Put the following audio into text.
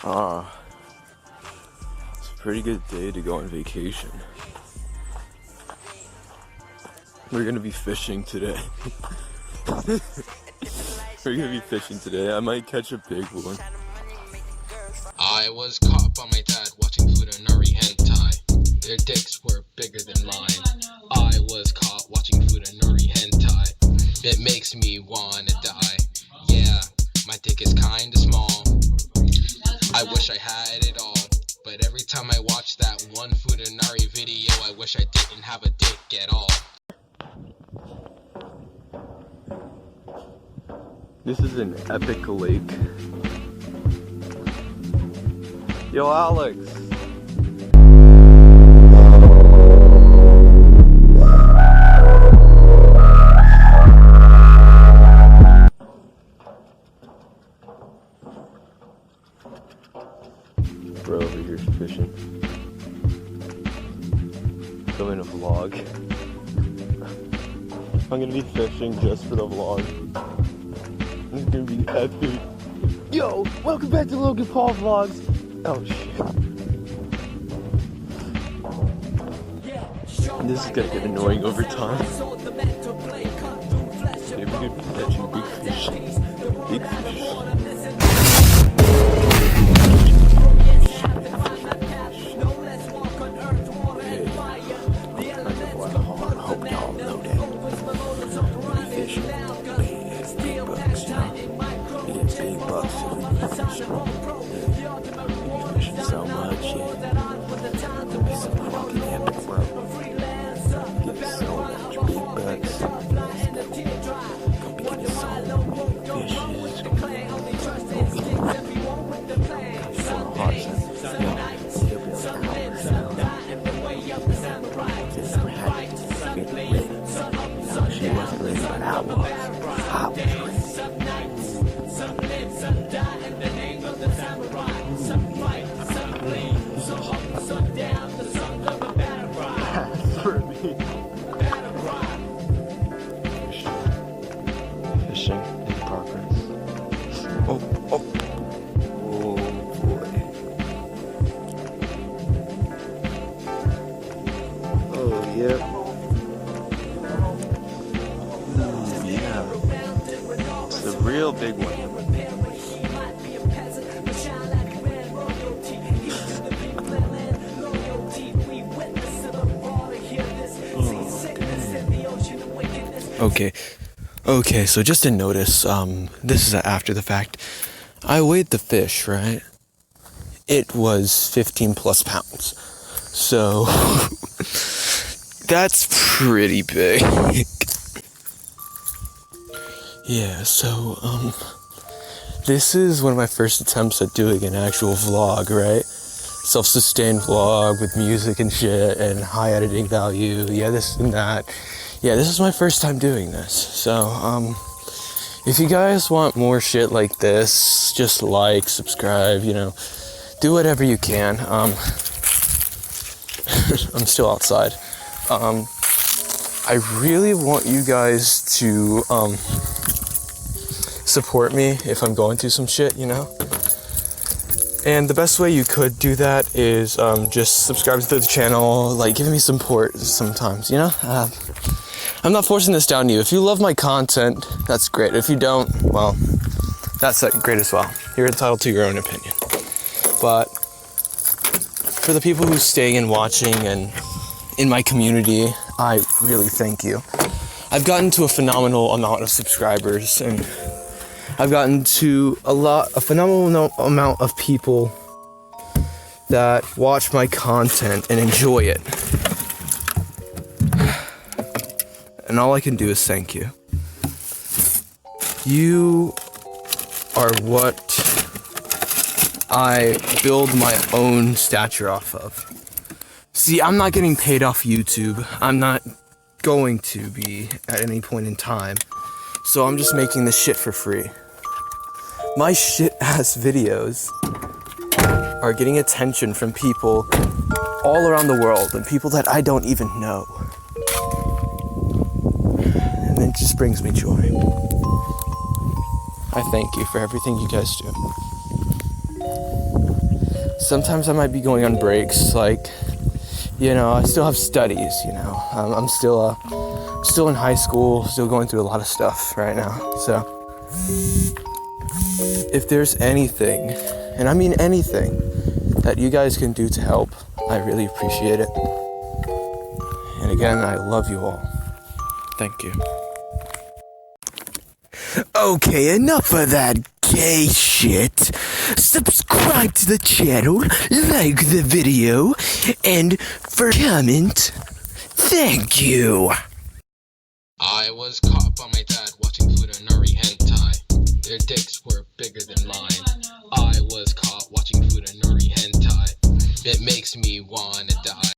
It's a pretty good day to go on vacation. We're gonna be fishing today. We're gonna be fishing today. I might catch a big one. I was caught by my dad watching Futanari hentai. Their dicks were bigger than mine. I was caught watching Futanari hentai. It makes me wanna die. Yeah, my dick is kinda small. I wish I had it all. But every time I watch that one Futanari video, I wish I didn't have a dick at all. This is an epic lake. Yo, Alex. Bro over here fishing. Filming a vlog. I'm gonna be fishing just for the vlog. This is gonna be epic. Yo, welcome back to Logan Paul Vlogs. Oh shit. This is gonna get annoying over time. Maybe we could be catching big fish. Big fish. Hope y'all know that. Fishing. Big bucks, you know. We get big bucks if we fish. We fishing so much, yeah. It'll be so fucking epic, bro. Get so much big bucks. Gonna be getting so many fishes. Gonna be so hot. It'll be an hour. She wasn't ready, but I was. I was ready. For me. Fishing in progress. Oh boy. Oh yeah. Yeah. It's the real big one. Okay, so just to notice, this is after the fact. I weighed the fish, right? It was 15 plus pounds. So, that's pretty big. Yeah, so, this is one of my first attempts at doing an actual vlog, right? Self-sustained vlog with music and shit and high editing value, yeah, this and that. Yeah, this is my first time doing this. So, if you guys want more shit like this, just like, subscribe, you know, do whatever you can. I'm still outside. I really want you guys to, support me if I'm going through some shit, you know? And the best way you could do that is, just subscribe to the channel, like, giving me support sometimes, you know? I'm not forcing this down to you. If you love my content, that's great. If you don't, well, that's great as well. You're entitled to your own opinion. But for the people who stay and watching and in my community, I really thank you. I've gotten to a phenomenal amount of subscribers, and I've gotten to a phenomenal amount of people that watch my content and enjoy it. And all I can do is thank you. You are what I build my own stature off of. See, I'm not getting paid off YouTube. I'm not going to be at any point in time. So I'm just making this shit for free. My shit-ass videos are getting attention from people all around the world and people that I don't even know. And it just brings me joy. I thank you for everything you guys do. sometimes I might be going on breaks, like, you know, I still have studies, you know. I'm still in high school, still going through a lot of stuff right now. So if there's anything, and I mean anything, that you guys can do to help, I really appreciate it. And again, I love you all. Thank you. Okay, enough of that gay shit. Subscribe to the channel, like the video, and for comment, thank you. I was caught by my dad watching Futanari hentai. Their dicks were bigger than mine. I was caught watching Futanari hentai. It makes me wanna die.